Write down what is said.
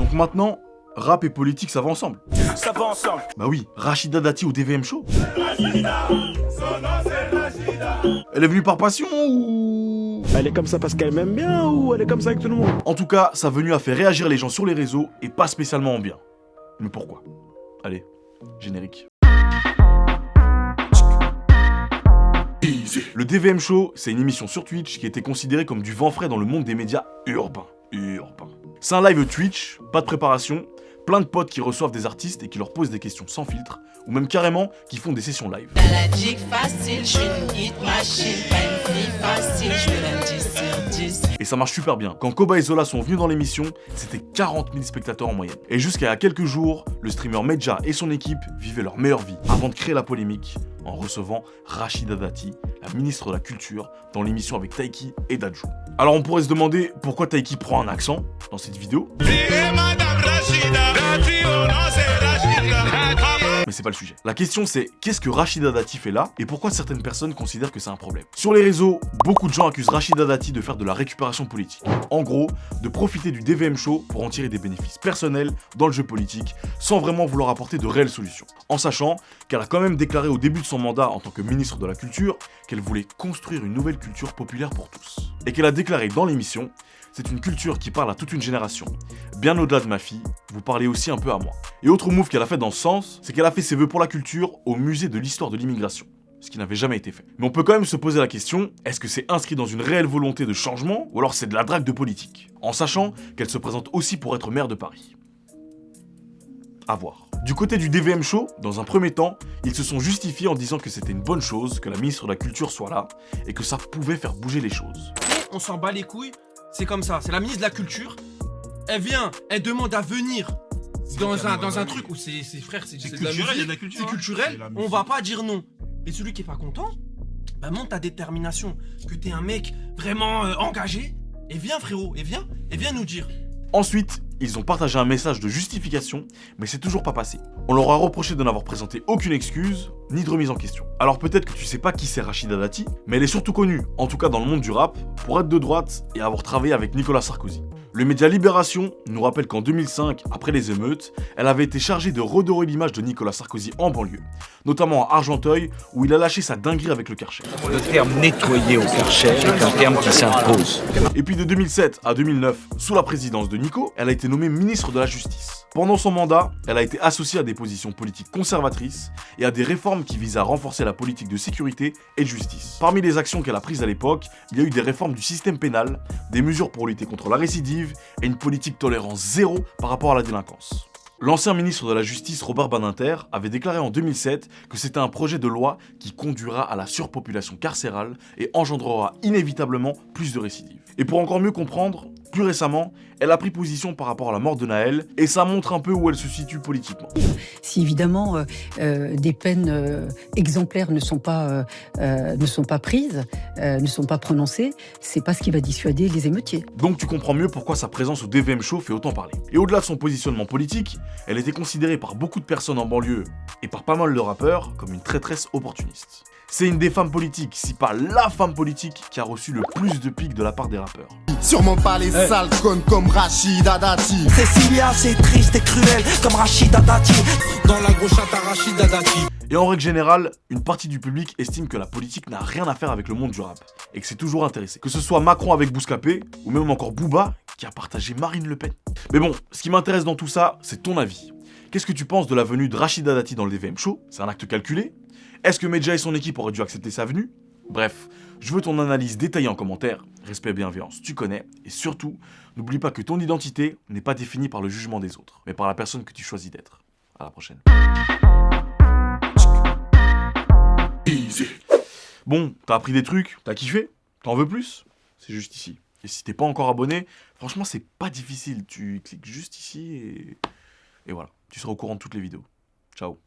Donc maintenant, rap et politique ça va ensemble. Ça va ensemble. Bah oui, Rachida Dati au DVM Show. Elle est venue par passion ou... Elle est comme ça parce qu'elle m'aime bien ou elle est comme ça avec tout le monde? En tout cas, sa venue a fait réagir les gens sur les réseaux et pas spécialement en bien. Mais pourquoi? Allez, générique. Le DVM Show, c'est une émission sur Twitch qui était considérée comme du vent frais dans le monde des médias urbains. C'est un live Twitch, pas de préparation, plein de potes qui reçoivent des artistes et qui leur posent des questions sans filtre, ou même carrément qui font des sessions live. Et ça marche super bien. Quand Koba et Zola sont venus dans l'émission, c'était 40 000 spectateurs en moyenne. Et jusqu'à il y a quelques jours, le streamer Medja et son équipe vivaient leur meilleure vie avant de créer la polémique en recevant Rachida Dati, la ministre de la Culture, dans l'émission avec Taiki et Dadju. Alors on pourrait se demander pourquoi Taiki prend un accent dans cette vidéo. Mais c'est pas le sujet. La question c'est, qu'est-ce que Rachida Dati fait là et pourquoi certaines personnes considèrent que c'est un problème? Sur les réseaux, beaucoup de gens accusent Rachida Dati de faire de la récupération politique. En gros, de profiter du DVM Show pour en tirer des bénéfices personnels dans le jeu politique, sans vraiment vouloir apporter de réelles solutions. En sachant qu'elle a quand même déclaré au début de son mandat en tant que ministre de la Culture qu'elle voulait construire une nouvelle culture populaire pour tous. Et qu'elle a déclaré dans l'émission: c'est une culture qui parle à toute une génération. Bien au-delà de ma fille, vous parlez aussi un peu à moi. Et autre move qu'elle a fait dans ce sens, c'est qu'elle a fait ses vœux pour la culture au musée de l'histoire de l'immigration. Ce qui n'avait jamais été fait. Mais on peut quand même se poser la question, est-ce que c'est inscrit dans une réelle volonté de changement, ou alors c'est de la drague de politique? En sachant qu'elle se présente aussi pour être maire de Paris. À voir. Du côté du DVM Show, dans un premier temps, ils se sont justifiés en disant que c'était une bonne chose que la ministre de la Culture soit là, et que ça pouvait faire bouger les choses. On s'en bat les couilles. C'est comme ça, c'est la ministre de la Culture. Elle vient, elle demande à venir dans un truc où c'est frère, c'est culturel, il y a de la culture. C'est culturel, on va pas dire non. Et celui qui est pas content, bah montre ta détermination, que t'es un mec vraiment engagé, et viens frérot, et viens nous dire. Ensuite, ils ont partagé un message de justification, mais c'est toujours pas passé. On leur a reproché de n'avoir présenté aucune excuse, ni de remise en question. Alors peut-être que tu sais pas qui c'est Rachida Dati, mais elle est surtout connue, en tout cas dans le monde du rap, pour être de droite et avoir travaillé avec Nicolas Sarkozy. Le média Libération nous rappelle qu'en 2005, après les émeutes, elle avait été chargée de redorer l'image de Nicolas Sarkozy en banlieue, notamment à Argenteuil, où il a lâché sa dinguerie avec le Karcher. Le terme nettoyer au Karcher est un terme qui s'impose. Et puis de 2007 à 2009, sous la présidence de Nico, elle a été nommée ministre de la Justice. Pendant son mandat, elle a été associée à des positions politiques conservatrices et à des réformes qui visent à renforcer la politique de sécurité et de justice. Parmi les actions qu'elle a prises à l'époque, il y a eu des réformes du système pénal, des mesures pour lutter contre la récidive et une politique tolérance zéro par rapport à la délinquance. L'ancien ministre de la Justice, Robert Badinter, avait déclaré en 2007 que c'était un projet de loi qui conduira à la surpopulation carcérale et engendrera inévitablement plus de récidives. Et pour encore mieux comprendre, plus récemment, elle a pris position par rapport à la mort de Naël, et ça montre un peu où elle se situe politiquement. Si évidemment des peines exemplaires ne sont pas prises, ne sont pas prononcées, c'est pas ce qui va dissuader les émeutiers. Donc tu comprends mieux pourquoi sa présence au DVM Show fait autant parler. Et au-delà de son positionnement politique, elle était considérée par beaucoup de personnes en banlieue, et par pas mal de rappeurs, comme une traîtresse opportuniste. C'est une des femmes politiques, si pas la femme politique, qui a reçu le plus de piques de la part des rappeurs. Sûrement pas les sales connes comme Rachida Dati. Cécilia, c'est triste et cruel comme Rachida Dati. Dans la grosse chatte à Rachida Dati. Et en règle générale, une partie du public estime que la politique n'a rien à faire avec le monde du rap, et que c'est toujours intéressé. Que ce soit Macron avec Bouscapé, ou même encore Booba, qui a partagé Marine Le Pen. Mais bon, ce qui m'intéresse dans tout ça, c'est ton avis. Qu'est-ce que tu penses de la venue de Rachida Dati dans le DVM Show? C'est un acte calculé? Est-ce que Medja et son équipe auraient dû accepter sa venue? Bref, je veux ton analyse détaillée en commentaire, respect et bienveillance, tu connais, et surtout, n'oublie pas que ton identité n'est pas définie par le jugement des autres, mais par la personne que tu choisis d'être. À la prochaine. Bon, t'as appris des trucs, t'as kiffé? T'en veux plus? C'est juste ici. Et si t'es pas encore abonné, franchement c'est pas difficile, tu cliques juste ici et voilà, tu seras au courant de toutes les vidéos. Ciao.